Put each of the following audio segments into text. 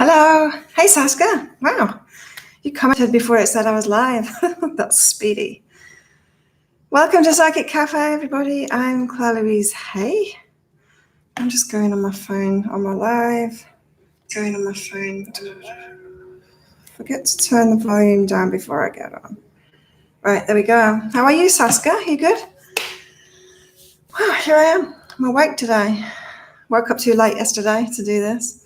Hello. Hey, Saska. Wow. You commented before it said I was live. That's speedy. Welcome to Psychic Cafe, everybody. I'm Claire Louise Hay. I'm just going on my phone on my live. Going on my phone. Forget to turn the volume down before I get on. Right, there we go. How are you, Saska? You good? Wow, here I am. I'm awake today. Woke up too late yesterday to do this.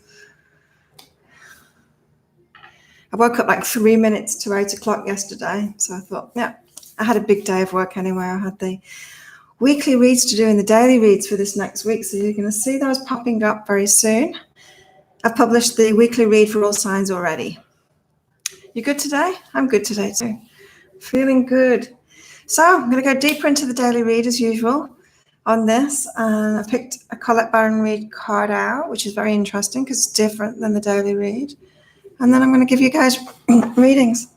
I woke up like 3 minutes to 8 o'clock yesterday. So I thought, yeah, I had a big day of work anyway. I had the weekly reads to do and the daily reads for this next week. So you're going to see those popping up very soon. I've published the weekly read for all signs already. You good today? I'm good today too. Feeling good. So I'm going to go deeper into the daily read as usual on this. I picked a Colette Baron Reid card out, which is very interesting because it's different than the daily read. And then I'm going to give you guys readings.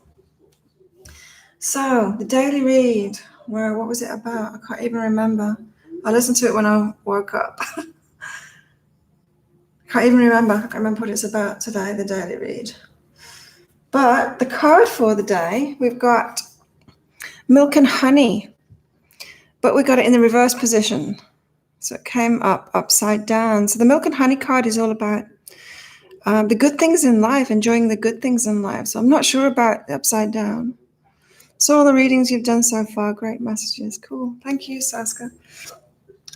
So the daily read, what was it about? I can't even remember. I listened to it when I woke up. I can't remember what it's about today, the daily read. But the card for the day, we've got milk and honey, but we got it in the reverse position. So it came up upside down. So the milk and honey card is all about the good things in life, enjoying the good things in life. So I'm not sure about the upside down. So all the readings you've done so far, great messages. Cool. Thank you, Saska.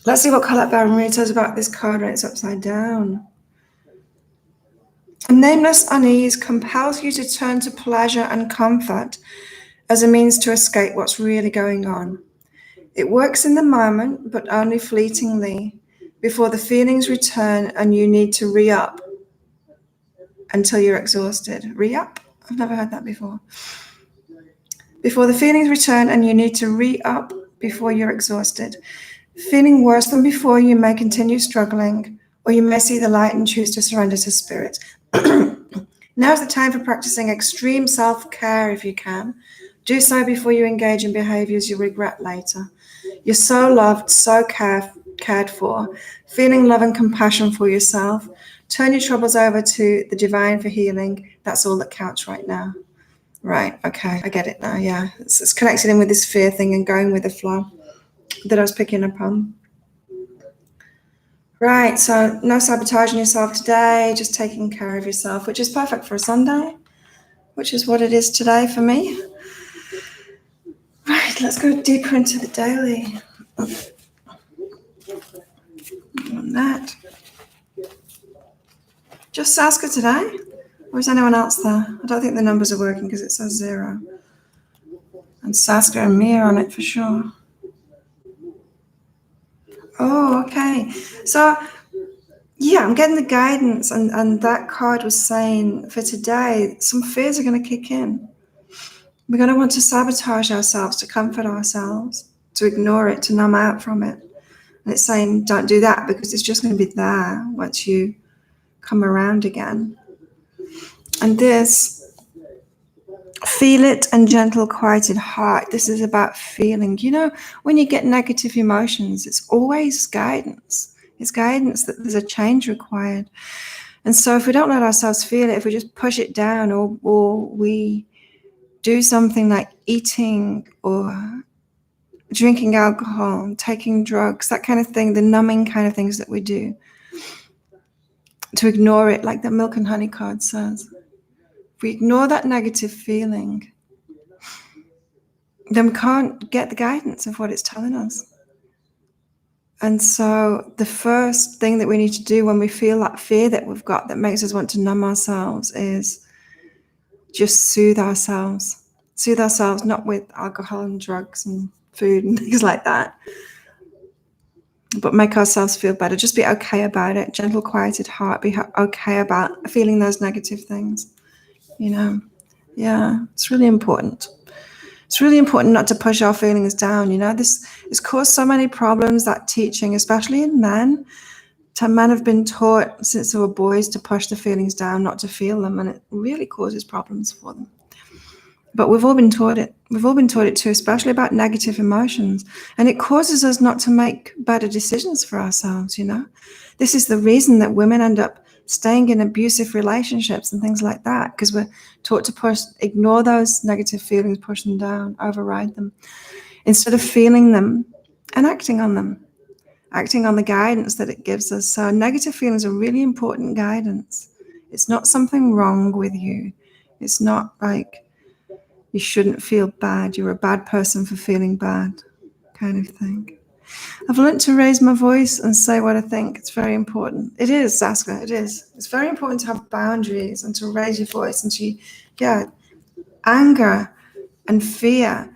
Let's see what Colette Baron Reid says about this card when it's upside down. A nameless unease compels you to turn to pleasure and comfort as a means to escape what's really going on. It works in the moment, but only fleetingly, before the feelings return and you need to re-up until you're exhausted. Re-up? I've never heard that before. Before the feelings return and you need to re-up before you're exhausted. Feeling worse than before, you may continue struggling, or you may see the light and choose to surrender to spirit. Now's the time for practicing extreme self-care if you can. Do so before you engage in behaviors you regret later. You're so loved, so cared for, feeling love and compassion for yourself. Turn your troubles over to the divine for healing. That's all that counts right now. Right, okay, I get it now, yeah. It's connected in with this fear thing and going with the flow that I was picking up on. Right, so no sabotaging yourself today, just taking care of yourself, which is perfect for a Sunday, which is what it is today for me. Right, let's go deeper into the daily. On that. Just Saska today? Or is anyone else there? I don't think the numbers are working because it says 0. And Saska and Mia on it for sure. Oh, okay. So, yeah, I'm getting the guidance, and that card was saying for today, some fears are going to kick in. We're going to want to sabotage ourselves, to comfort ourselves, to ignore it, to numb out from it. And it's saying, don't do that because it's just going to be there once you come around again. And this, feel it and gentle, quieted heart. This is about feeling. You know, when you get negative emotions, it's always guidance. It's guidance that there's a change required. And so if we don't let ourselves feel it, if we just push it down or we do something like eating or drinking alcohol, taking drugs, that kind of thing, the numbing kind of things that we do, to ignore it, like that milk and honey card says. If we ignore that negative feeling, then we can't get the guidance of what it's telling us. And so the first thing that we need to do when we feel that fear that we've got that makes us want to numb ourselves is just soothe ourselves. Soothe ourselves, not with alcohol and drugs and food and things like that, but make ourselves feel better. Just be okay about it. Gentle, quieted heart. Be okay about feeling those negative things. You know, yeah, it's really important. It's really important not to push our feelings down. You know, this has caused so many problems, that teaching, especially in men. Men have been taught since they were boys to push the feelings down, not to feel them, and it really causes problems for them. But we've all been taught it. We've all been taught it too, especially about negative emotions. And it causes us not to make better decisions for ourselves, you know. This is the reason that women end up staying in abusive relationships and things like that, because we're taught to ignore those negative feelings, push them down, override them, instead of feeling them and acting on them, acting on the guidance that it gives us. So negative feelings are really important guidance. It's not something wrong with you. It's not like you shouldn't feel bad, you're a bad person for feeling bad, kind of thing. I've learned to raise my voice and say what I think. It's very important. It is, Saskia, it is. It's very important to have boundaries and to raise your voice and to, anger and fear,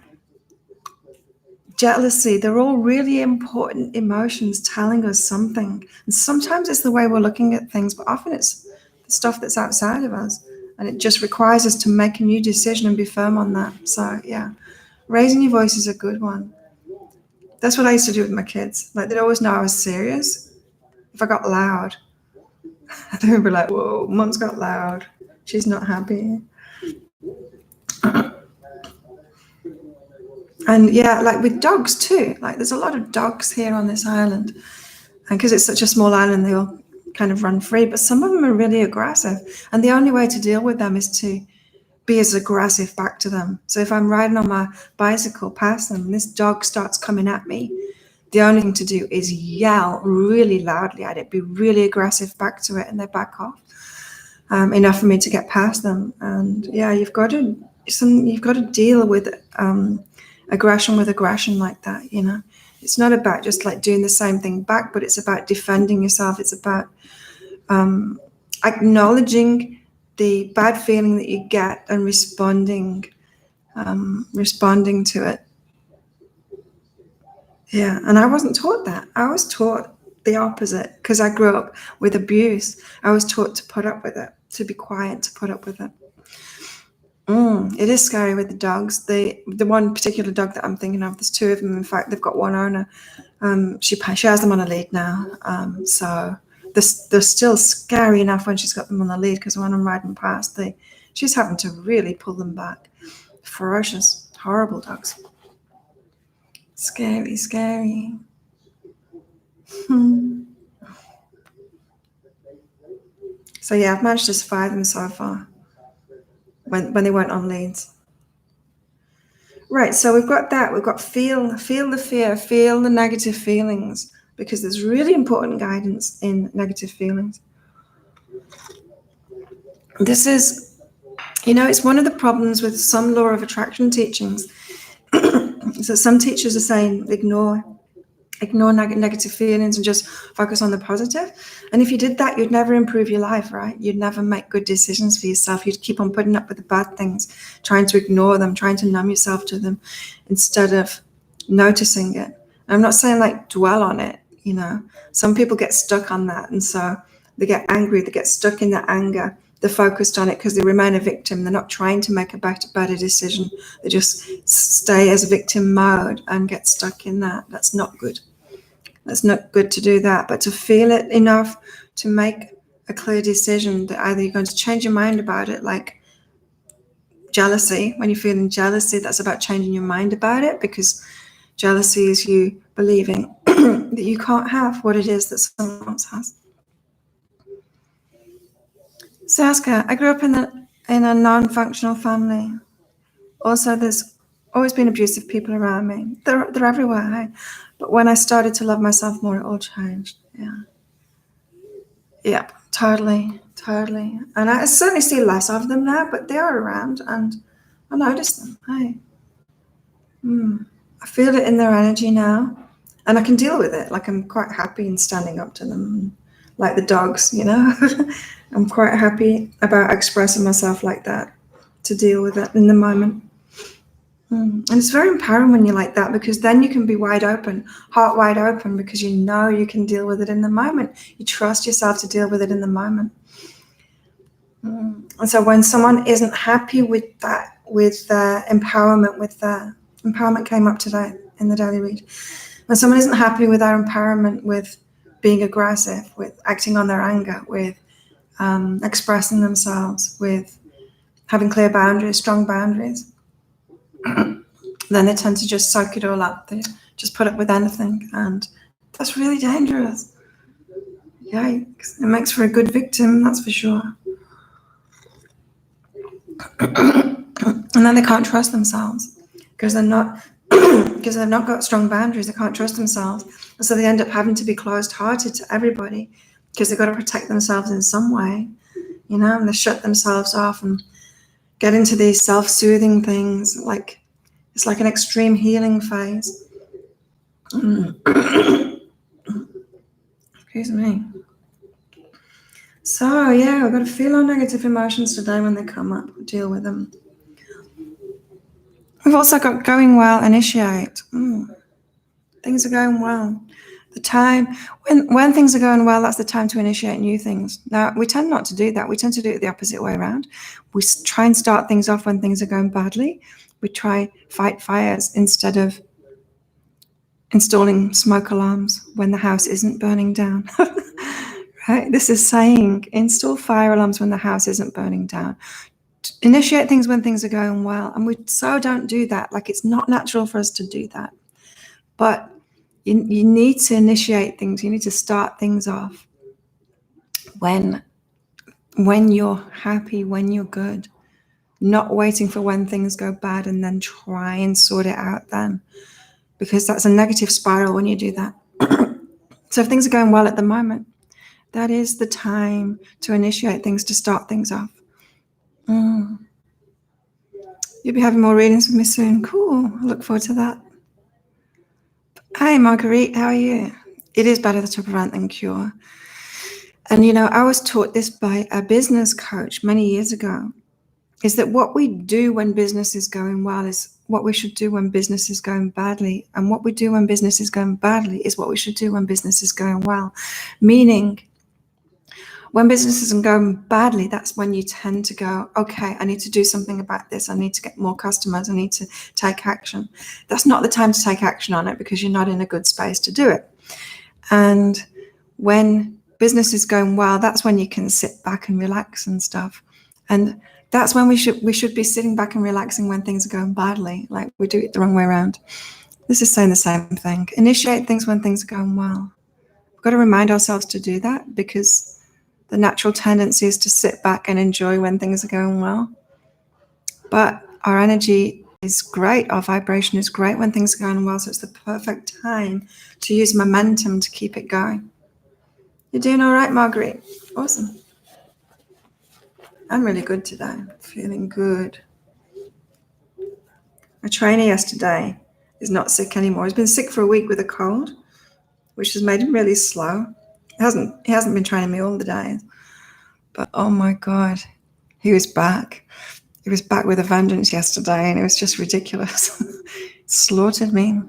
jealousy, they're all really important emotions telling us something. And sometimes it's the way we're looking at things, but often it's the stuff that's outside of us. And it just requires us to make a new decision and be firm on that. So, raising your voice is a good one. That's what I used to do with my kids. Like, they'd always know I was serious. If I got loud, they would be like, whoa, Mum's got loud. She's not happy. And like with dogs too, like there's a lot of dogs here on this island. And because it's such a small island, they all kind of run free. But some of them are really aggressive. And the only way to deal with them is to be as aggressive back to them. So if I'm riding on my bicycle past them and this dog starts coming at me, the only thing to do is yell really loudly at it, be really aggressive back to it, and they back off. Enough for me to get past them. And you've got to deal with aggression with aggression like that. It's not about just like doing the same thing back, but it's about defending yourself. It's about acknowledging the bad feeling that you get and responding to it. And I wasn't taught that. I was taught the opposite because I grew up with abuse. I was taught to put up with it, to be quiet, to put up with it. It is scary with the dogs. The one particular dog that I'm thinking of, there's two of them. In fact, they've got one owner. She has them on a lead now. So they're still scary enough when she's got them on the lead, because when I'm riding past, she's having to really pull them back. Ferocious, horrible dogs. Scary, scary. So I've managed to survive them so far when they weren't on leads. Right, so we've got that. We've got feel the fear, feel the negative feelings, because there's really important guidance in negative feelings. This is, it's one of the problems with some law of attraction teachings. So some teachers are saying ignore negative feelings and just focus on the positive. And if you did that, you'd never improve your life, right? You'd never make good decisions for yourself. You'd keep on putting up with the bad things, trying to ignore them, trying to numb yourself to them instead of noticing it. I'm not saying like dwell on it, Some people get stuck on that, and so they get angry, they get stuck in that anger. They're focused on it because they remain a victim. They're not trying to make a better decision. They just stay as victim mode and get stuck in that. That's not good. That's not good to do that. But to feel it enough to make a clear decision that either you're going to change your mind about it, like jealousy. When you're feeling jealousy, that's about changing your mind about it, because jealousy is you believing that you can't have what it is that someone else has. Saskia, I grew up in a non-functional family. Also, there's always been abusive people around me. They're everywhere. Hey? But when I started to love myself more, it all changed. Yeah, totally. And I certainly see less of them now, but they are around, and I notice them. Hey, I feel it in their energy now, and I can deal with it. Like, I'm quite happy in standing up to them, like the dogs, I'm quite happy about expressing myself like that, to deal with it in the moment. And it's very empowering when you're like that, because then you can be wide open, heart wide open, because you can deal with it in the moment. You trust yourself to deal with it in the moment. And so when someone isn't happy with that, with empowerment came up today in the daily read. When someone isn't happy with our empowerment, with being aggressive, with acting on their anger, with expressing themselves, with having clear boundaries, strong boundaries, then they tend to just soak it all up. They just put up with anything, and that's really dangerous. Yikes. It makes for a good victim, that's for sure. And then they can't trust themselves because they're not because they've not got strong boundaries. They can't trust themselves, and so they end up having to be closed-hearted to everybody because they've got to protect themselves in some way, and they shut themselves off and get into these self-soothing things. Like it's like an extreme healing phase. Excuse me. So yeah, we've got to feel our negative emotions today when they come up, deal with them. We've also got going well, initiate. Things are going well. The time when things are going well, that's the time to initiate new things. Now, we tend not to do that. We tend to do it the opposite way around. We try and start things off when things are going badly. We try fight fires instead of installing smoke alarms when the house isn't burning down. Right? This is saying install fire alarms when the house isn't burning down. Initiate things when things are going well. And we so don't do that. Like it's not natural for us to do that. But you need to initiate things. You need to start things off when you're happy, when you're good. Not waiting for when things go bad and then try and sort it out then. Because that's a negative spiral when you do that. So if things are going well at the moment, that is the time to initiate things, to start things off. You'll be having more readings with me soon. Cool. I look forward to that. Hi, Marguerite. How are you? It is better to prevent than cure. And, I was taught this by a business coach many years ago, is that what we do when business is going well is what we should do when business is going badly. And what we do when business is going badly is what we should do when business is going well. Meaning, when business isn't going badly, that's when you tend to go, okay, I need to do something about this. I need to get more customers. I need to take action. That's not the time to take action on it because you're not in a good space to do it. And when business is going well, that's when you can sit back and relax and stuff. And that's when we should be sitting back and relaxing when things are going badly. Like we do it the wrong way around. This is saying the same thing. Initiate things when things are going well. We've got to remind ourselves to do that because the natural tendency is to sit back and enjoy when things are going well. But our energy is great. Our vibration is great when things are going well. So it's the perfect time to use momentum to keep it going. You're doing all right, Marguerite. Awesome. I'm really good today. Feeling good. My trainer yesterday is not sick anymore. He's been sick for a week with a cold, which has made him really slow. He hasn't been training me all the days. But oh my God, he was back. He was back with a vengeance yesterday and it was just ridiculous. Slaughtered me.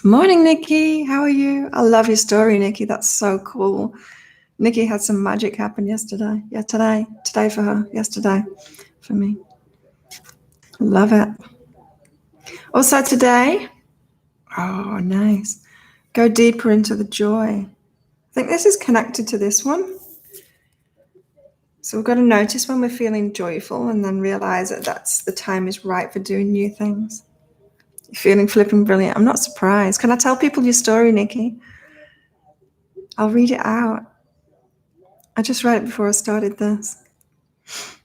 Morning, Nikki. How are you? I love your story, Nikki. That's so cool. Nikki had some magic happen yesterday. Yeah, today for her, yesterday for me. Love it. Also today, oh, nice. Go deeper into the joy. I think this is connected to this one. So we've got to notice when we're feeling joyful and then realize that that's the time is right for doing new things. You're feeling flipping brilliant. I'm not surprised. Can I tell people your story, Nikki? I'll read it out. I just read it before I started this.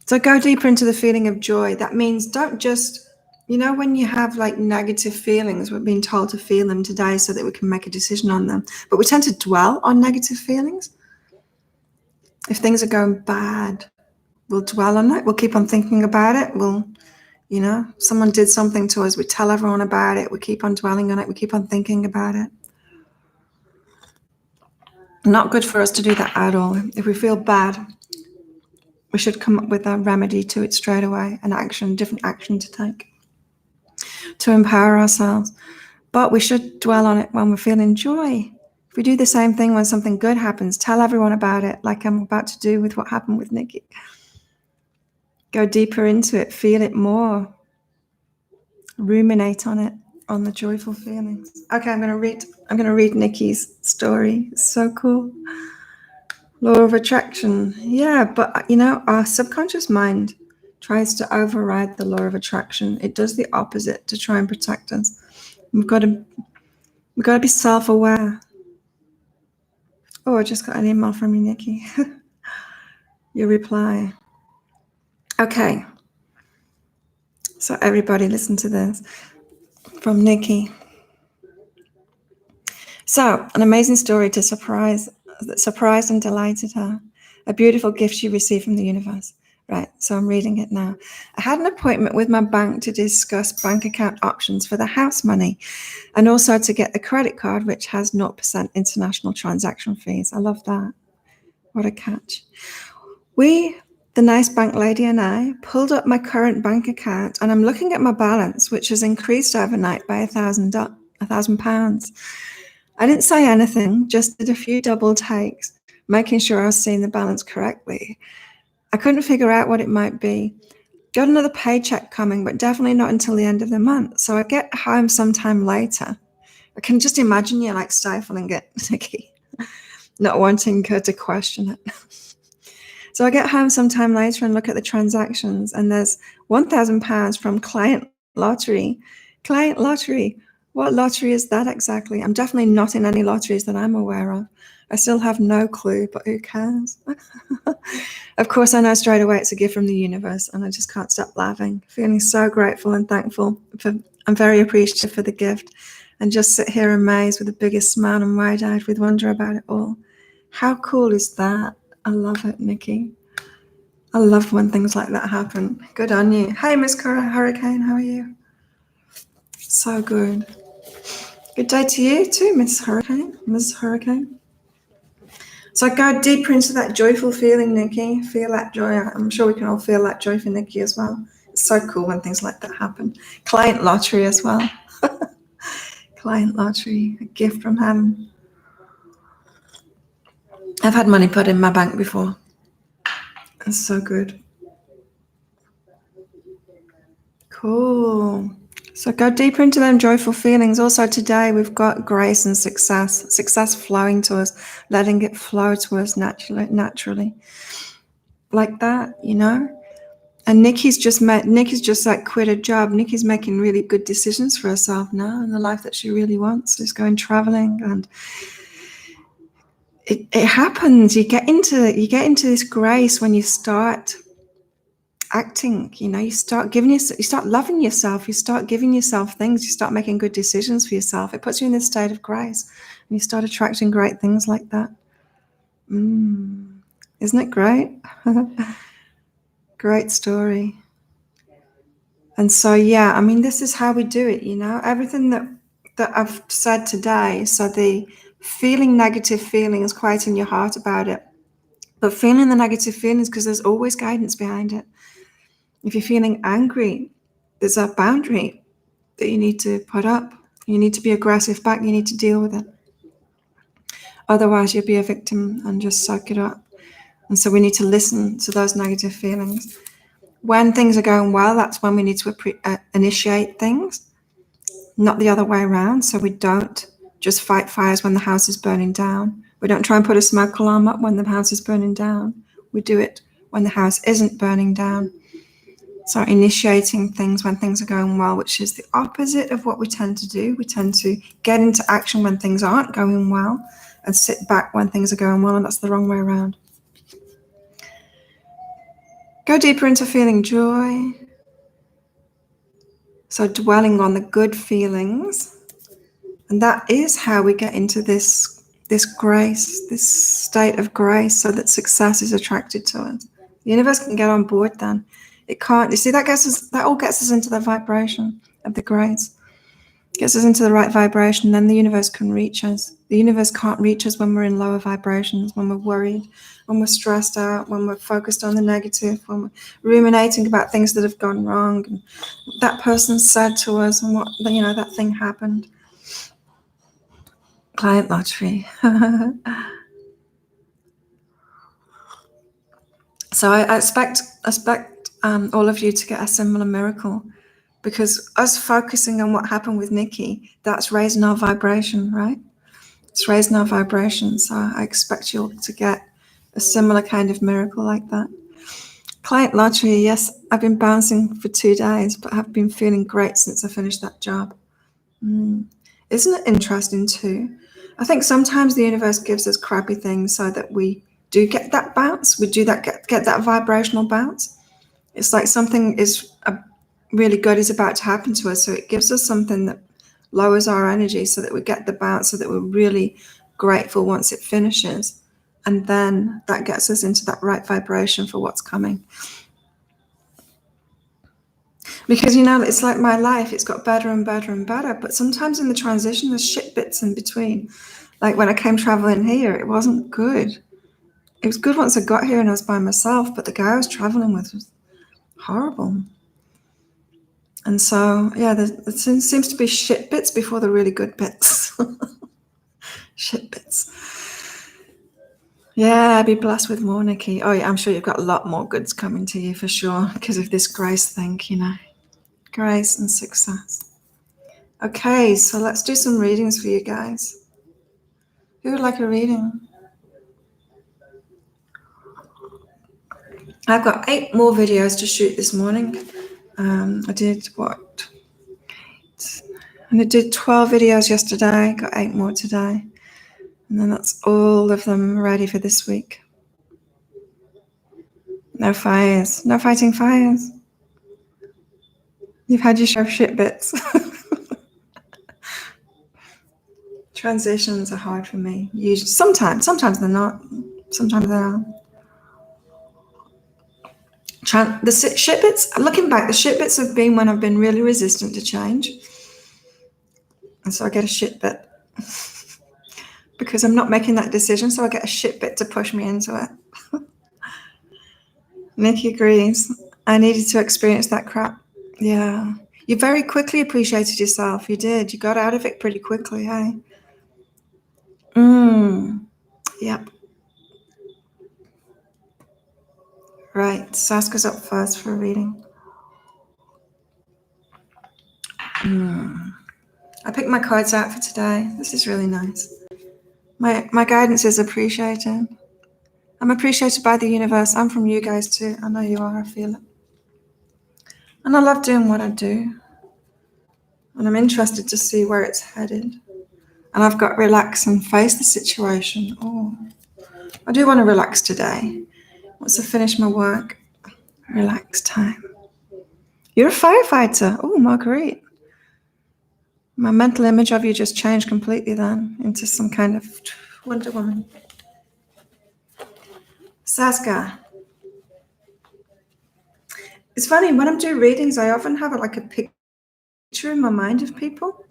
So go deeper into the feeling of joy. That means don't just, when you have like negative feelings, we're being told to feel them today so that we can make a decision on them. But we tend to dwell on negative feelings. If things are going bad, we'll dwell on it. We'll keep on thinking about it. We'll, someone did something to us. We tell everyone about it. We keep on dwelling on it. We keep on thinking about it. Not good for us to do that at all. If we feel bad, we should come up with a remedy to it straight away, an action, different action to take to empower ourselves. But we should dwell on it when we're feeling joy. If we do the same thing when something good happens, tell everyone about it, like I'm about to do with what happened with Nikki. Go deeper into it, feel it more. Ruminate on it, on the joyful feelings. Okay, I'm going to read Nikki's story. It's so cool. Law of attraction. Yeah, but our subconscious mind tries to override the law of attraction. It does the opposite to try and protect us. We've got to be self-aware. Oh, I just got an email from you, Nikki. Your reply. Okay. So everybody listen to this from Nikki. So, an amazing story that surprised and delighted her. A beautiful gift she received from the universe. Right, so I'm reading it now. I had an appointment with my bank to discuss bank account options for the house money and also to get the credit card, which has 0% international transaction fees. I love that. What a catch. We, the nice bank lady and I, pulled up my current bank account and I'm looking at my balance, which has increased overnight by £1,000. I didn't say anything, just did a few double takes, making sure I was seeing the balance correctly. I couldn't figure out what it might be. Got another paycheck coming, but definitely not until the end of the month. So I get home sometime later. I can just imagine you like stifling it, Nikki, not wanting her to question it. So I get home sometime later and look at the transactions, and there's £1,000 from Client Lottery. Client Lottery. What lottery is that exactly? I'm definitely not in any lotteries that I'm aware of. I still have no clue, but who cares? Of course, I know straight away it's a gift from the universe, and I just can't stop laughing, feeling so grateful and thankful. I'm very appreciative for the gift, and just sit here amazed with the biggest smile and wide-eyed with wonder about it all. How cool is that? I love it, Nikki. I love when things like that happen. Good on you. Hey, Miss Hurricane, how are you? So good. Good day to you too, Miss Hurricane. So go deeper into that joyful feeling, Nikki. Feel that joy. I'm sure we can all feel that joy for Nikki as well. It's so cool when things like that happen. Client Lottery as well. Client Lottery, a gift from heaven. I've had money put in my bank before. It's so good. Cool. So go deeper into them joyful feelings. Also today we've got grace and success flowing to us, letting it flow to us naturally. Like that, you know? And Nikki's just like quit a job. Nikki's making really good decisions for herself now and the life that she really wants. She's going traveling, and it happens. You get into this grace when you start acting. You know, you start loving yourself. You start giving yourself things. You start making good decisions for yourself. It puts you in this state of grace, and you start attracting great things like that. Isn't it great? Great story. And so, yeah, I mean, this is how we do it, you know, everything that I've said today. So the feeling negative feelings, quiet in your heart about it, but feeling the negative feelings because there's always guidance behind it. If you're feeling angry, there's a boundary that you need to put up. You need to be aggressive back. You need to deal with it. Otherwise, you'll be a victim and just suck it up. And so we need to listen to those negative feelings. When things are going well, that's when we need to initiate things, not the other way around. So we don't just fight fires when the house is burning down. We don't try and put a smoke alarm up when the house is burning down. We do it when the house isn't burning down. So initiating things when things are going well, which is the opposite of what we tend to do. We tend to get into action when things aren't going well and sit back when things are going well, and that's the wrong way around. Go deeper into feeling joy. So dwelling on the good feelings. And that is how we get into this grace, this state of grace, so that success is attracted to us. The universe can get on board then. It can't. You see, that all gets us into the vibration of the grace. Gets us into the right vibration, then the universe can reach us. The universe can't reach us when we're in lower vibrations, when we're worried, when we're stressed out, when we're focused on the negative, when we're ruminating about things that have gone wrong, and that person said to us, and what, you know, that thing happened. Client Lottery. So I expect all of you to get a similar miracle, because us focusing on what happened with Nikki, that's raising our vibration, right? It's raising our vibration. So I expect you all to get a similar kind of miracle like that. Client Lottery, yes, I've been bouncing for 2 days, but I've been feeling great since I finished that job. Isn't it interesting too? I think sometimes the universe gives us crappy things so that we do get that bounce. We do that get that vibrational bounce. It's like something is really good is about to happen to us, so it gives us something that lowers our energy so that we get the bounce, so that we're really grateful once it finishes, and then that gets us into that right vibration for what's coming. Because it's like my life, it's got better and better and better, but sometimes in the transition there's shit bits in between. Like when I came traveling here, it wasn't good. It was good once I got here and I was by myself, but the guy I was traveling with was horrible. And so, yeah, there seems to be shit bits before the really good bits. Shit bits. Yeah, be blessed with more, Nikki. Oh, yeah, I'm sure you've got a lot more goods coming to you for sure because of this grace thing, grace and success. Okay, so let's do some readings for you guys. Who would like a reading? I've got 8 more videos to shoot this morning. I did what? And I did 12 videos yesterday, got 8 more today. And then that's all of them ready for this week. No fires, no fighting fires. You've had your share of shit bits. Transitions are hard for me. Usually, sometimes they're not. Sometimes they are. The shit bits, looking back, the shit bits have been when I've been really resistant to change. And so I get a shit bit. Because I'm not making that decision, so I get a shit bit to push me into it. Nikki agrees. I needed to experience that crap. Yeah. You very quickly appreciated yourself. You did. You got out of it pretty quickly, hey? Yep. Right. Saska's up first for a reading. I picked my cards out for today. This is really nice. My guidance is appreciated. I'm appreciated by the universe. I'm from you guys too. I know you are. I feel it. And I love doing what I do. And I'm interested to see where it's headed. And I've got relax and face the situation. Oh, I do want to relax today. Once I finish my work, relax time. You're a firefighter. Oh, Marguerite. My mental image of you just changed completely then into some kind of Wonder Woman. Saska. It's funny, when I'm doing readings, I often have like a picture in my mind of people.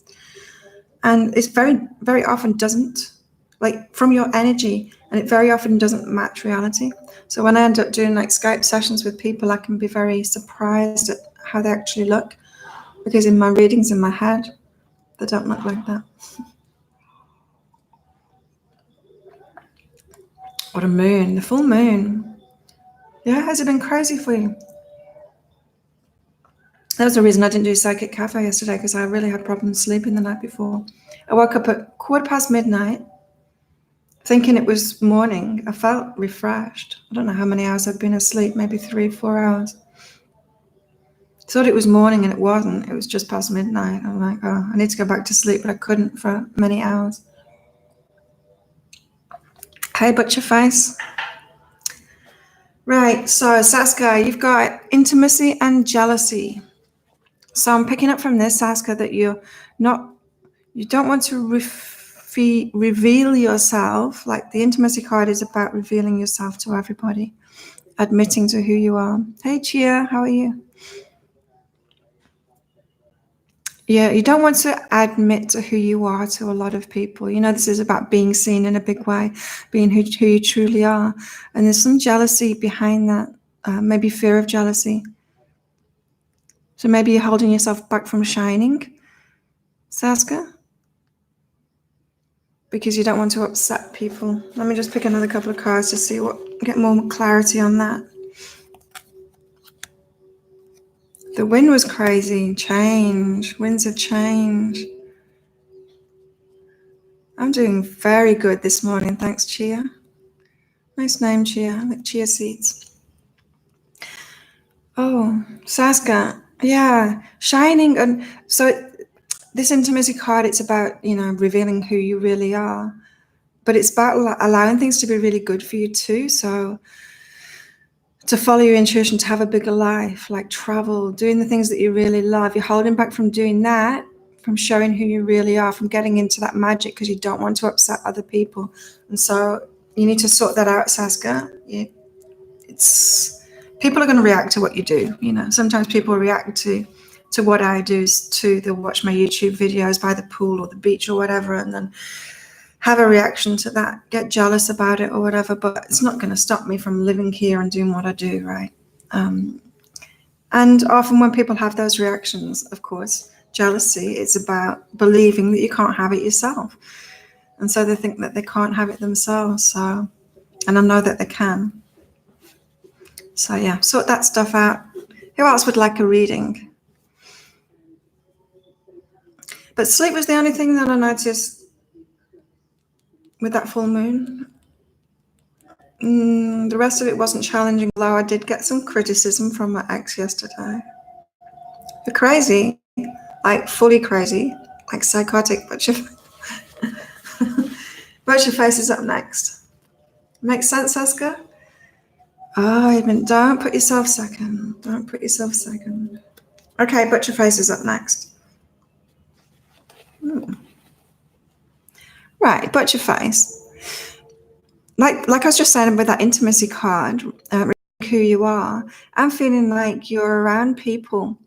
And it's very, very often doesn't, like from your energy, and it very often doesn't match reality. So when I end up doing like Skype sessions with people, I can be very surprised at how they actually look, because in my readings in my head, they don't look like that. What a moon, the full moon. Yeah, has it been crazy for you? That was the reason I didn't do Psychic Cafe yesterday, because I really had problems sleeping the night before. I woke up at midnight, thinking it was morning. I felt refreshed. I don't know how many hours I've been asleep, maybe 3-4 hours. Thought it was morning and it wasn't. It was just past midnight. I'm like, oh, I need to go back to sleep, but I couldn't for many hours. Hey, Butcherface. Right, so Saska, you've got intimacy and jealousy. So I'm picking up from this, Saska, that you don't want to reveal yourself. Like the intimacy card is about revealing yourself to everybody, admitting to who you are. Hey, Chia, how are you? Yeah, you don't want to admit to who you are to a lot of people. This is about being seen in a big way, being who you truly are. And there's some jealousy behind that, maybe fear of jealousy. So maybe you're holding yourself back from shining, Saska, because you don't want to upset people. Let me just pick another couple of cards to get more clarity on that. The wind was crazy. Change. Winds of change. I'm doing very good this morning. Thanks, Chia. Nice name, Chia. Like chia seeds. Oh, Saska. Yeah. Shining. And so this intimacy card, it's about, revealing who you really are, but it's about allowing things to be really good for you too. So to follow your intuition, to have a bigger life, like travel, doing the things that you really love. You're holding back from doing that, from showing who you really are, from getting into that magic because you don't want to upset other people. And so you need to sort that out, Saskia. People are going to react to what you do. Sometimes people react to what I do, they'll watch my YouTube videos by the pool or the beach or whatever, and then have a reaction to that, get jealous about it or whatever, but it's not going to stop me from living here and doing what I do, right? And often when people have those reactions, of course, jealousy, it's about believing that you can't have it yourself. And so they think that they can't have it themselves. And I know that they can. So yeah, sort that stuff out. Who else would like a reading? But sleep was the only thing that I noticed with that full moon. The rest of it wasn't challenging, although I did get some criticism from my ex yesterday. You're crazy, like fully crazy, like psychotic, but your face is up next. Makes sense, Saskia? Oh, don't put yourself second. Don't put yourself second. Okay, but your face is up next. Right, but your face. Like I was just saying with that intimacy card, who you are, I'm feeling like you're around people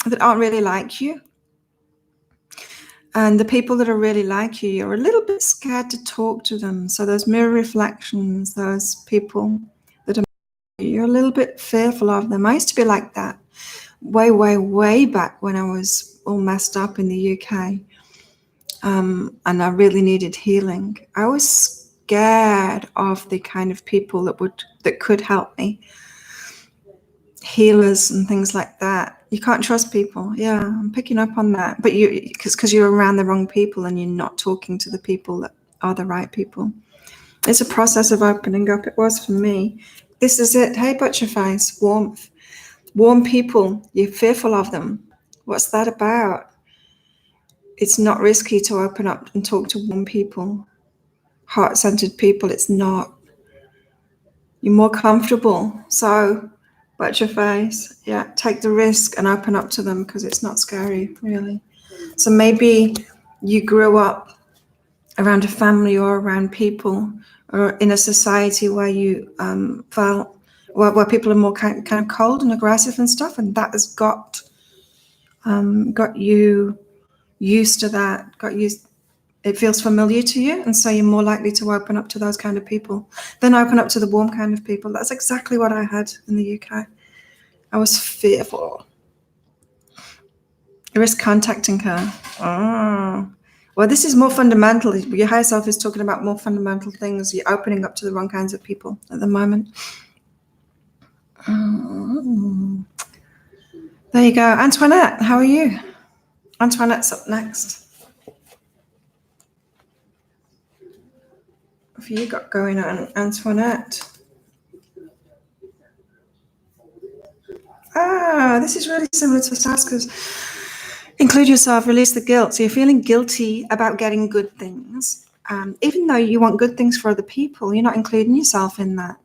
that aren't really like you. And the people that are really like you, you're a little bit scared to talk to them. So those mirror reflections, those people that are, you're a little bit fearful of them. I used to be like that way, way, way back when I was all messed up in the UK. And I really needed healing. I was scared of the kind of people that could help me. Healers and things like that. You can't trust people. Yeah, I'm picking up on that. But because you're around the wrong people and you're not talking to the people that are the right people. It's a process of opening up. It was for me. This is it. Hey, Butcherface, warmth. Warm people. You're fearful of them. What's that about? It's not risky to open up and talk to warm people. Heart-centered people, it's not. You're more comfortable. So Butcherface, yeah, take the risk and open up to them because it's not scary, really. So maybe you grew up around a family or around people or in a society where you felt where people are more kind of cold and aggressive and stuff, and that has got you used to that. It feels familiar to you, and so you're more likely to open up to those kind of people than open up to the warm kind of people. That's exactly what I had in the UK. I was fearful. Risk contacting her. Oh. Well, this is more fundamental. Your higher self is talking about more fundamental things. You're opening up to the wrong kinds of people at the moment. Oh. There you go. Antoinette, how are you? Antoinette's up next. What have you got going on, Antoinette? This is really similar to Saska's. Include yourself, release the guilt. So you're feeling guilty about getting good things. Even though you want good things for other people, you're not including yourself in that.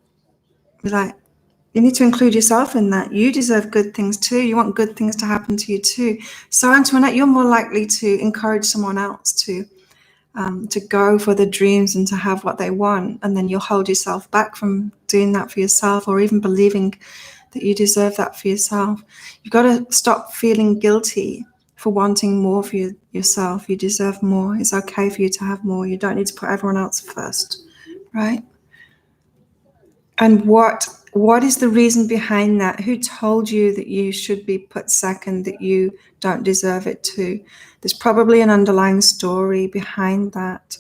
You need to include yourself in that. You deserve good things too. You want good things to happen to you too. So Antoinette, you're more likely to encourage someone else to go for the dreams and to have what they want. And then you'll hold yourself back from doing that for yourself or even believing that you deserve that for yourself. You've got to stop feeling guilty for wanting more for yourself. You deserve more. It's okay for you to have more. You don't need to put everyone else first, right? And what is the reason behind that? Who told you that you should be put second, that you don't deserve it too? There's probably an underlying story behind that.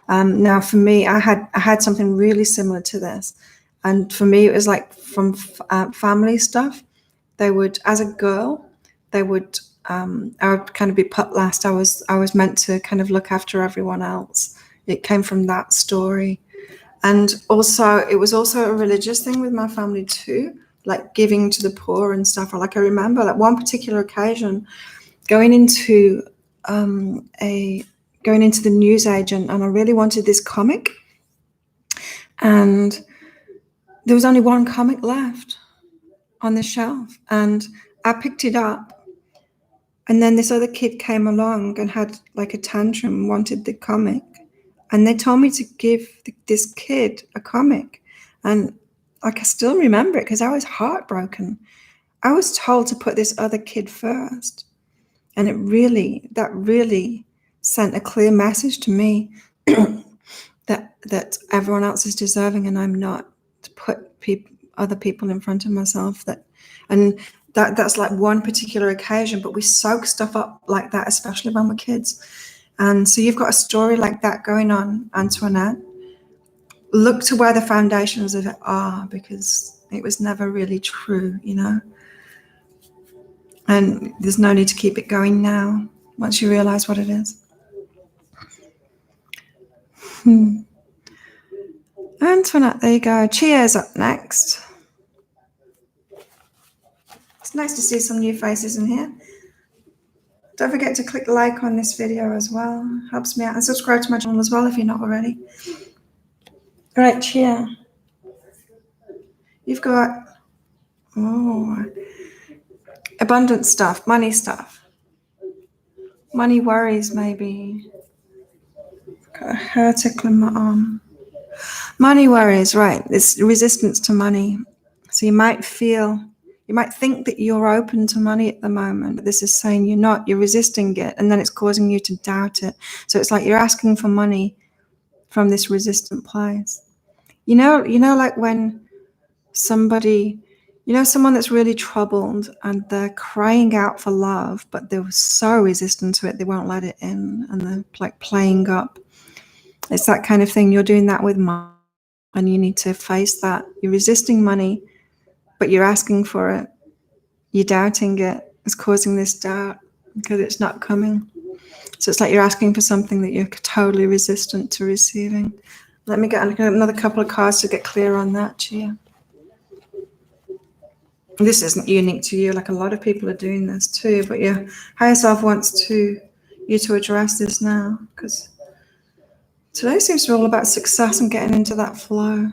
Now, for me, I had something really similar to this. And for me, it was like from family stuff. They would, as a girl, I would kind of be put last. I was meant to kind of look after everyone else. It came from that story. And also, it was also a religious thing with my family too, like giving to the poor and stuff. Like I remember like one particular occasion, going into going into the newsagent, and I really wanted this comic, and there was only one comic left on the shelf, and I picked it up, and then this other kid came along and had like a tantrum, wanted the comic, and they told me to give this kid a comic, and like I still remember it because I was heartbroken. I was told to put this other kid first, and that really sent a clear message to me that everyone else is deserving and I'm not, to put other people in front of myself. That's like one particular occasion, but we soak stuff up like that, especially when we're kids. And so you've got a story like that going on, Antoinette. Look to where the foundations of it are, because it was never really true, you know. And there's no need to keep it going now, once you realize what it is. Antoinette, there you go. Chia's up next. It's nice to see some new faces in here. Don't forget to click like on this video as well. Helps me out. And subscribe to my channel as well if you're not already. All right, Chia. You've got abundant stuff, money stuff. Money worries, maybe. Got a hair tickle in my arm. Money worries, right. It's resistance to money. So you might think that you're open to money at the moment, but this is saying you're not, you're resisting it, and then it's causing you to doubt it. So it's like you're asking for money from this resistant place. You know, like when somebody, someone that's really troubled and they're crying out for love, but they're so resistant to it, they won't let it in, and they're like playing up. It's that kind of thing. You're doing that with money, and you need to face that. You're resisting money, but you're asking for it. You're doubting it. It's causing this doubt because it's not coming. So it's like you're asking for something that you're totally resistant to receiving. Let me get another couple of cards to get clear on that, Chia. This isn't unique to you. Like a lot of people are doing this too, but your higher self wants you to address this now, because today seems to be all about success and getting into that flow.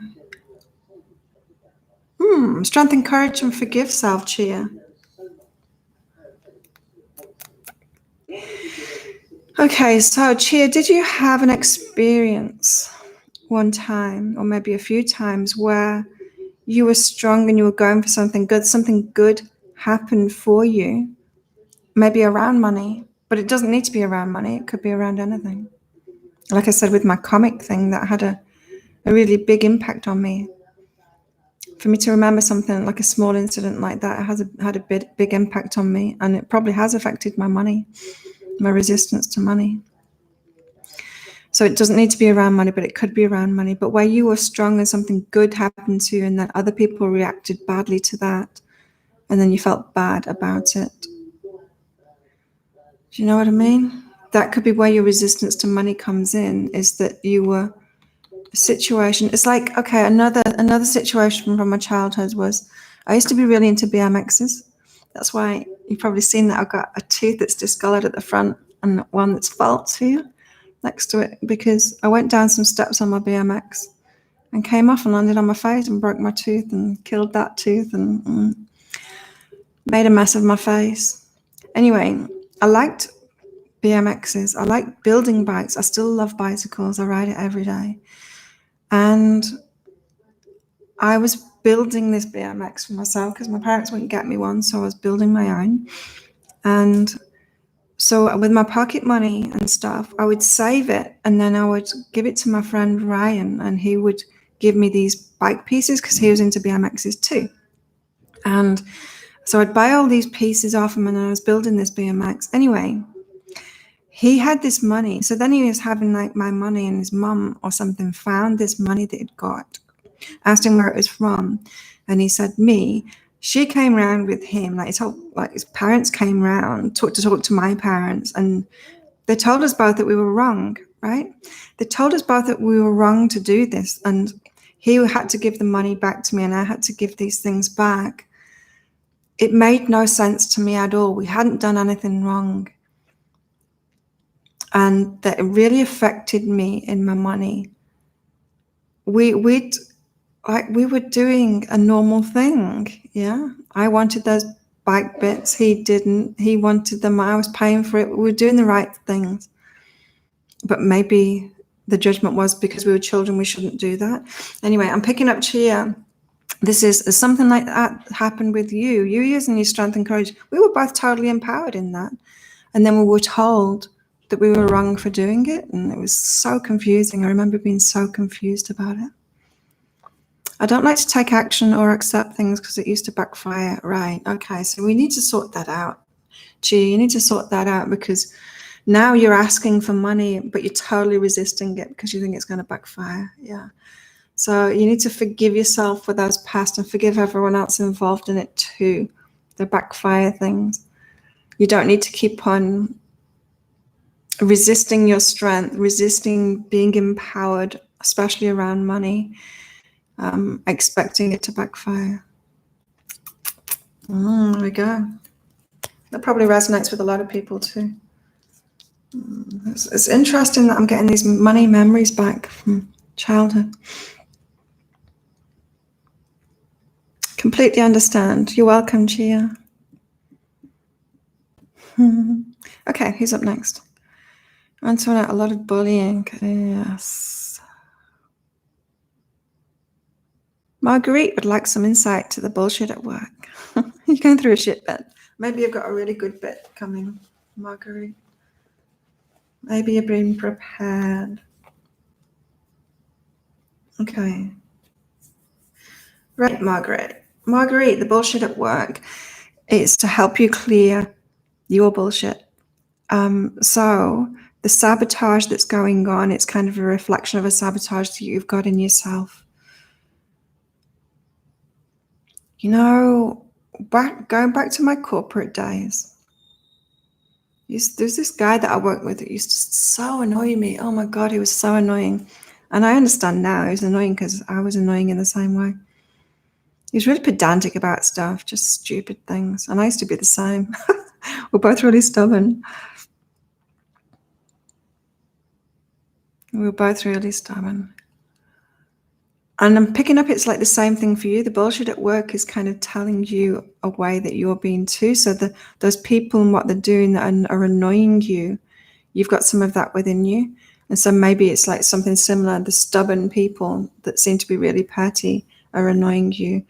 Strength, encourage, and forgive self, Chia. Okay, so Chia, did you have an experience one time, or maybe a few times, where you were strong and you were going for something good happened for you, maybe around money, but it doesn't need to be around money. It could be around anything. Like I said, with my comic thing, that had a really big impact on me. For me to remember something like a small incident like that, it has had a big impact on me, and it probably has affected my money, my resistance to money. So it doesn't need to be around money, but it could be around money. But where you were strong and something good happened to you, and then other people reacted badly to that, and then you felt bad about it. Do you know what I mean? That could be where your resistance to money comes in, is that you were a situation. It's like, okay, another situation from my childhood was, I used to be really into BMXs. That's why you've probably seen that I've got a tooth that's discolored at the front and one that's false here next to it, because I went down some steps on my BMX and came off and landed on my face and broke my tooth and killed that tooth and made a mess of my face. Anyway, I liked BMXs. I like building bikes. I still love bicycles. I ride it every day. And I was building this BMX for myself because my parents wouldn't get me one, so I was building my own. And so with my pocket money and stuff, I would save it, and then I would give it to my friend Ryan, and he would give me these bike pieces because he was into BMXs too. And so I'd buy all these pieces off him, and I was building this BMX. Anyway, he had this money. So then he was having like my money, and his mum or something found this money that he'd got, asked him where it was from. And he said, she came round with him, his parents came round, to talk to my parents, and they told us both that we were wrong, right? They told us both that we were wrong to do this, and he had to give the money back to me, and I had to give these things back. it made no sense to me at all. We hadn't done anything wrong. And that it really affected me in my money. We were doing a normal thing. Yeah. I wanted those bike bits. He didn't. He wanted them. I was paying for it. We were doing the right things. But maybe the judgment was because we were children, we shouldn't do that. Anyway, I'm picking up Chia. This is something like that happened with you. You using your strength and courage. We were both totally empowered in that. And then we were told that we were wrong for doing it. And it was so confusing. I remember being so confused about it. I don't like to take action or accept things because it used to backfire. Right. Okay. So we need to sort that out. Gee, you need to sort that out because now you're asking for money, but you're totally resisting it because you think it's going to backfire. Yeah. So you need to forgive yourself for those past and forgive everyone else involved in it too. The backfire things. You don't need to keep on resisting your strength, resisting being empowered, especially around money, expecting it to backfire. There we go. That probably resonates with a lot of people too. It's interesting that I'm getting these money memories back from childhood. Completely understand. You're welcome, Chia. Okay, who's up next? Antoinette, a lot of bullying. Yes. Marguerite would like some insight to the bullshit at work. You're going through a shit bit. Maybe you've got a really good bit coming, Marguerite. Maybe you're being prepared. Okay. Right, Marguerite. Marguerite, the bullshit at work is to help you clear your bullshit. So the sabotage that's going on, it's kind of a reflection of a sabotage that you've got in yourself. You know, going back to my corporate days, there's this guy that I worked with that used to so annoy me. Oh my God, he was so annoying. And I understand now he was annoying because I was annoying in the same way. He was really pedantic about stuff, just stupid things. And I used to be the same. We're both really stubborn. We were both really stubborn. And I'm picking up, it's like the same thing for you. The bullshit at work is kind of telling you a way that you're being too. So those people and what they're doing that are annoying you, you've got some of that within you. And so maybe it's like something similar. The stubborn people that seem to be really petty are annoying you.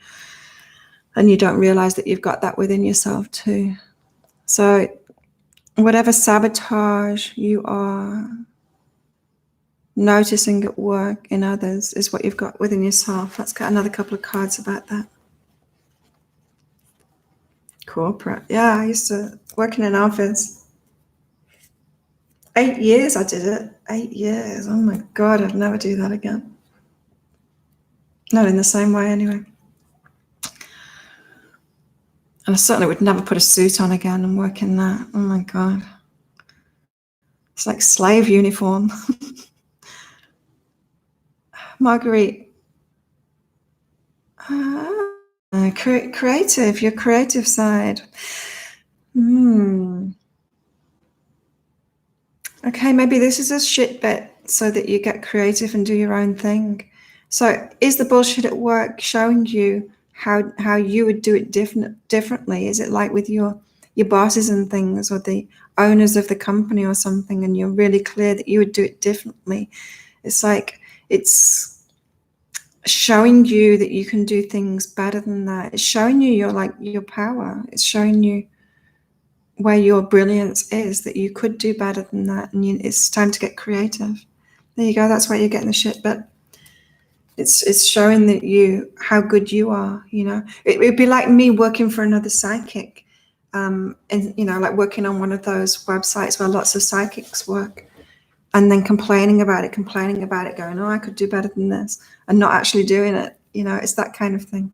And you don't realize that you've got that within yourself too. So whatever sabotage you are noticing at work in others is what you've got within yourself. Let's get another couple of cards about that. Corporate. Yeah, I used to work in an office. 8 years I did it. 8 years. Oh my God, I'd never do that again. Not in the same way anyway. And I certainly would never put a suit on again and work in that. Oh my God. It's like slave uniform. Marguerite. Creative, your creative side. Okay, maybe this is a shit bit so that you get creative and do your own thing. So is the bullshit at work showing you how you would do it differently? Is it like with your bosses and things, or the owners of the company or something, and you're really clear that you would do it differently? It's like it's showing you that you can do things better than that. It's showing you your power. It's showing you where your brilliance is, that you could do better than that, and it's time to get creative. There you go. That's why you're getting the shit. But it's showing that how good you are. You know, it'd be like me working for another psychic, and like working on one of those websites where lots of psychics work, and then complaining about it, going, oh, I could do better than this, and not actually doing it. You know, it's that kind of thing.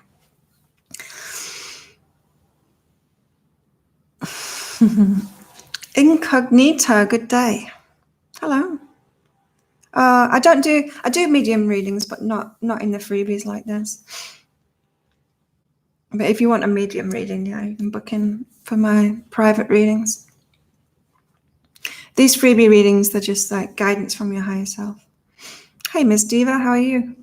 Incognita, good day. Hello. I do medium readings, but not in the freebies like this. But if you want a medium reading, yeah, you can book in for my private readings. These freebie readings, they're just like guidance from your higher self. Hey, Miss Diva, how are you?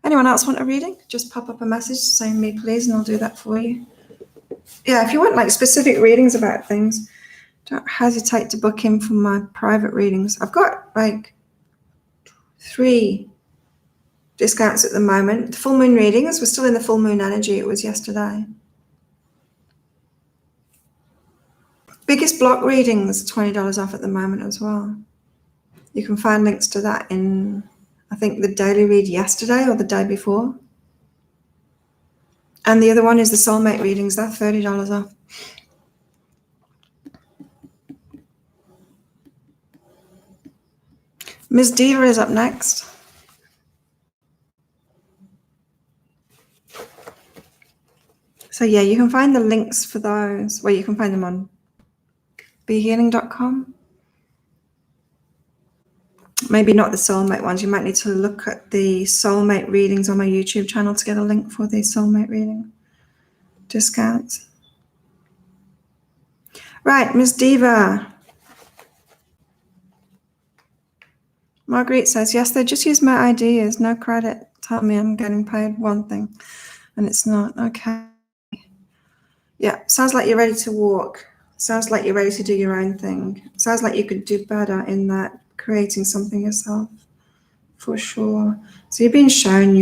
Anyone else want a reading? Just pop up a message saying me, please, and I'll do that for you. Yeah, if you want like specific readings about things, don't hesitate to book in for my private readings. I've got like 3 discounts at the moment. The full moon readings, we're still in the full moon energy. It was yesterday. Biggest block readings, $20 off at the moment as well. You can find links to that in, I think, the daily read yesterday or the day before. And the other one is the soulmate readings. They're $30 off. Ms. Diva is up next. So yeah, you can find the links for those. Well, you can find them on behealing.com. Maybe not the soulmate ones. You might need to look at the soulmate readings on my YouTube channel to get a link for the soulmate reading discounts. Right, Ms. Diva. Marguerite says, yes, they just use my ideas, no credit. Tell me I'm getting paid one thing and it's not. Okay. Yeah, sounds like you're ready to walk. Sounds like you're ready to do your own thing. Sounds like you could do better in that, creating something yourself, for sure. So you're being shown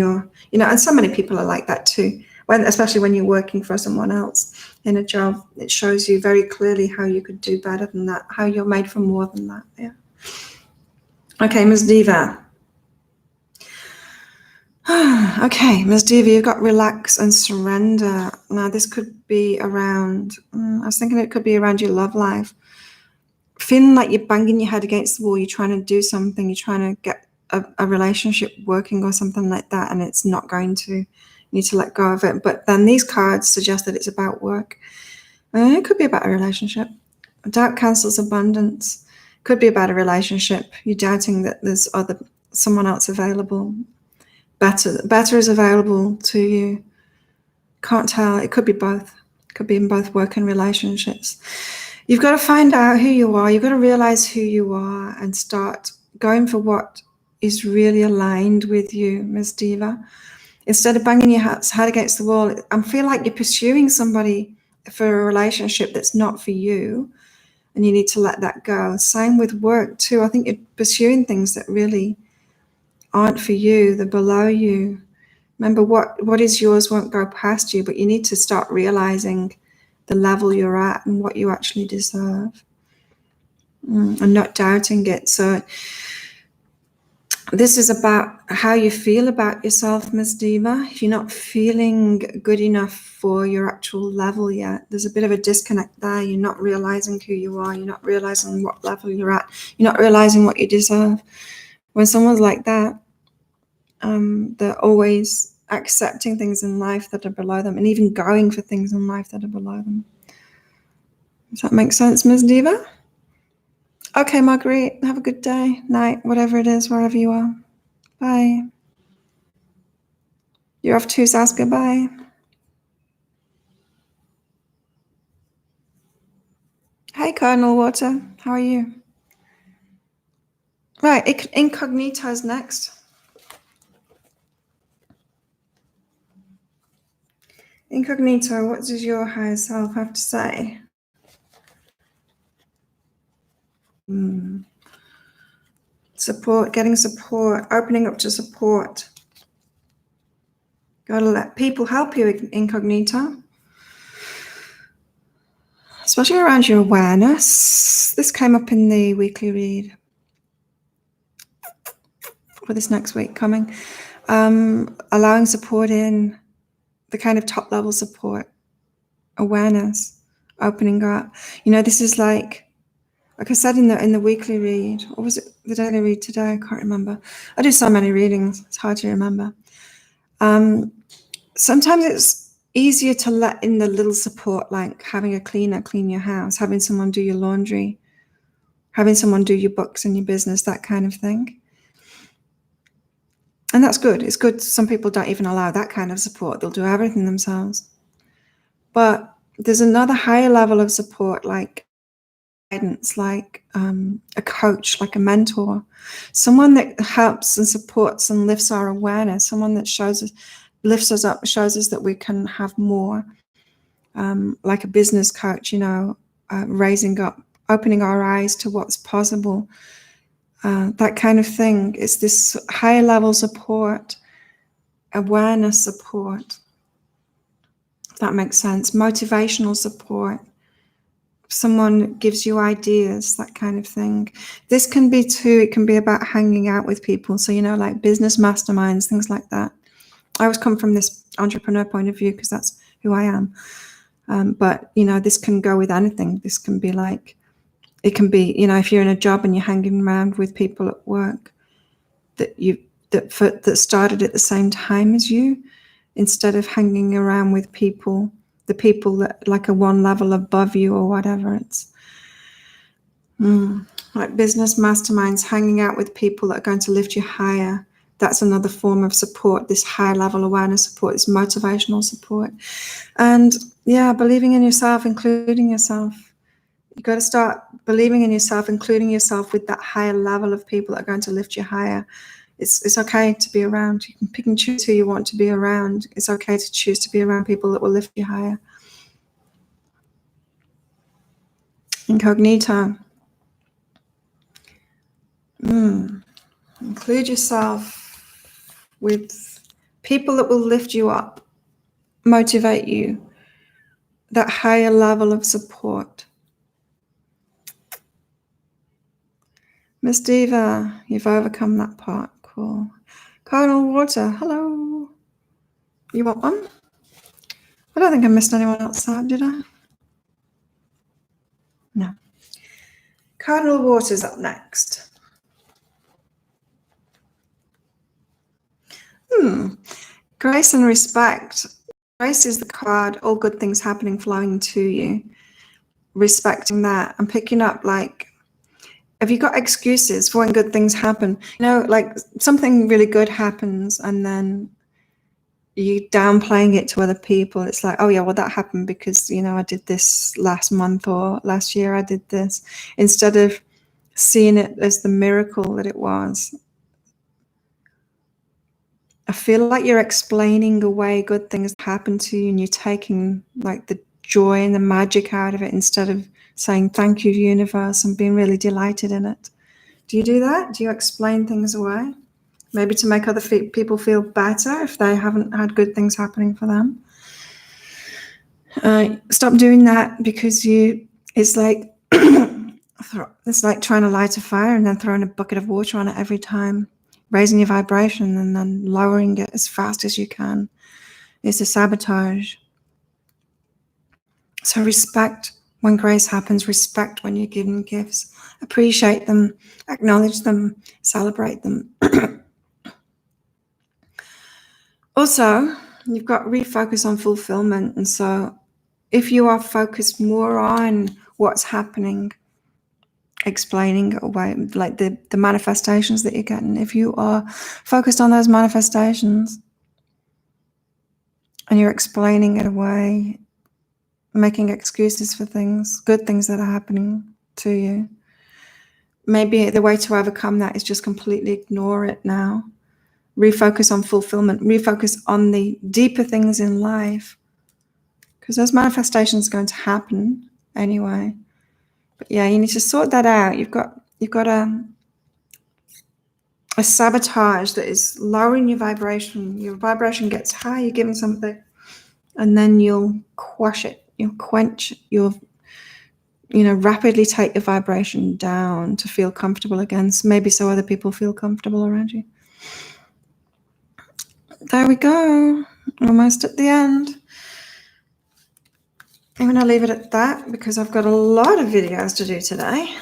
and so many people are like that too. Especially when you're working for someone else in a job, it shows you very clearly how you could do better than that, how you're made for more than that. Yeah. Okay, Ms. Diva. Okay, Ms. Diva, you've got relax and surrender. Now, this could be around, I was thinking it could be around your love life. Feeling like you're banging your head against the wall, you're trying to do something, you're trying to get a relationship working or something like that, and it's not going to. You need to let go of it. But then these cards suggest that it's about work. It could be about a relationship. Doubt cancels abundance. Could be about a relationship. You're doubting that there's someone else available. Better is available to you. Can't tell. It could be both. It could be in both work and relationships. You've got to find out who you are. You've got to realize who you are and start going for what is really aligned with you, Ms. Diva. Instead of banging your head against the wall, I feel like you're pursuing somebody for a relationship that's not for you, and you need to let that go. Same with work too. I think you're pursuing things that really aren't for you. They're below you. Remember, what is yours won't go past you, but you need to start realizing the level you're at and what you actually deserve, and not doubting it. So this is about how you feel about yourself, Ms. Diva. If you're not feeling good enough for your actual level yet, there's a bit of a disconnect there. You're not realizing who you are. You're not realizing what level you're at. You're not realizing what you deserve. When someone's like that, they're always accepting things in life that are below them and even going for things in life that are below them. Does that make sense, Ms. Diva? Okay, Marguerite, have a good day, night, whatever it is, wherever you are. Bye. You're off too, Saskia. Bye. Hey, Cardinal Water. How are you? Right, Incognito's next. Incognito, what does your higher self have to say? Support, getting support, opening up to support. Gotta let people help you, Incognito. Especially around your awareness. This came up in the weekly read for this next week coming. Allowing support in, the kind of top level support, awareness, opening up. This is like I said in the weekly read, or was it the daily read today? I can't remember. I do so many readings, it's hard to remember. Sometimes it's easier to let in the little support, like having a cleaner clean your house, having someone do your laundry, having someone do your books and your business, that kind of thing. And that's good. It's good. Some people don't even allow that kind of support. They'll do everything themselves. But there's another higher level of support, like guidance, like a coach, like a mentor, someone that helps and supports and lifts our awareness, someone that lifts us up, shows us that we can have more, like a business coach, raising up, opening our eyes to what's possible, that kind of thing. It's this higher level support, awareness support, if that makes sense, motivational support. Someone gives you ideas, that kind of thing. This can be too, it can be about hanging out with people. So, like business masterminds, things like that. I always come from this entrepreneur point of view because that's who I am. But, this can go with anything. This can be like, it can be, if you're in a job and you're hanging around with people at work that started at the same time as you, instead of hanging around with the people that like are one level above you or whatever. It's like business masterminds, hanging out with people that are going to lift you higher. That's another form of support, this high level awareness support, this motivational support. And believing in yourself, including yourself. You've got to start believing in yourself, including yourself with that higher level of people that are going to lift you higher. It's okay to be around. You can pick and choose who you want to be around. It's okay to choose to be around people that will lift you higher. Incognito. Include yourself with people that will lift you up, motivate you, that higher level of support. Miss Diva, you've overcome that part. Cool. Cardinal Water, hello. You want one? I don't think I missed anyone else out, did I? No. Cardinal Water's up next. Grace and respect. Grace is the card, all good things happening, flowing to you. Respecting that and picking up, like, have you got excuses for when good things happen? Like something really good happens and then you downplaying it to other people. It's like, oh yeah, well that happened because, I did this last month or last year I did this. Instead of seeing it as the miracle that it was. I feel like you're explaining away good things that happen to you and you're taking like the joy and the magic out of it instead of saying thank you, universe, and being really delighted in it. Do you do that? Do you explain things away? Maybe to make other people feel better if they haven't had good things happening for them. Stop doing that because it's like trying to light a fire and then throwing a bucket of water on it every time, raising your vibration and then lowering it as fast as you can. It's a sabotage. So respect when grace happens, respect when you're given gifts, appreciate them, acknowledge them, celebrate them. Also, you've got refocus on fulfillment. And so if you are focused more on what's happening, explaining away, like the manifestations that you're getting, if you are focused on those manifestations and you're explaining it away, making excuses for things, good things that are happening to you, maybe the way to overcome that is just completely ignore it now. Refocus on fulfillment, refocus on the deeper things in life, because those manifestations are going to happen anyway. But yeah, you need to sort that out. You've got a sabotage that is lowering your vibration. Your vibration gets high, you're giving something, and then you'll quash it. You'll quench. You'll rapidly take your vibration down to feel comfortable again. Maybe so other people feel comfortable around you. There we go. Almost at the end. I'm going to leave it at that because I've got a lot of videos to do today.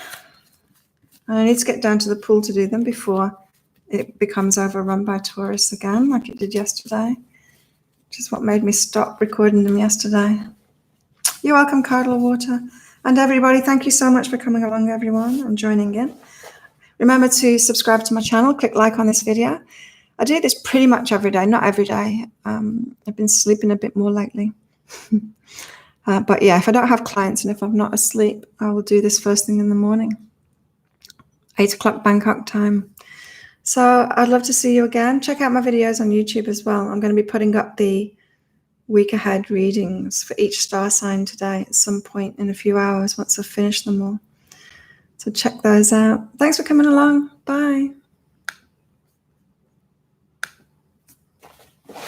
And I need to get down to the pool to do them before it becomes overrun by tourists again, like it did yesterday, which is what made me stop recording them yesterday. You're welcome, Cardinal Water. And everybody, thank you so much for coming along, everyone, and joining in. Remember to subscribe to my channel, click like on this video. I do this pretty much every day, not every day. I've been sleeping a bit more lately. But yeah, if I don't have clients and if I'm not asleep, I will do this first thing in the morning, 8 o'clock Bangkok time. So I'd love to see you again. Check out my videos on YouTube as well. I'm going to be putting up the week ahead readings for each star sign today at some point in a few hours once I've finished them all. So check those out. Thanks for coming along. Bye.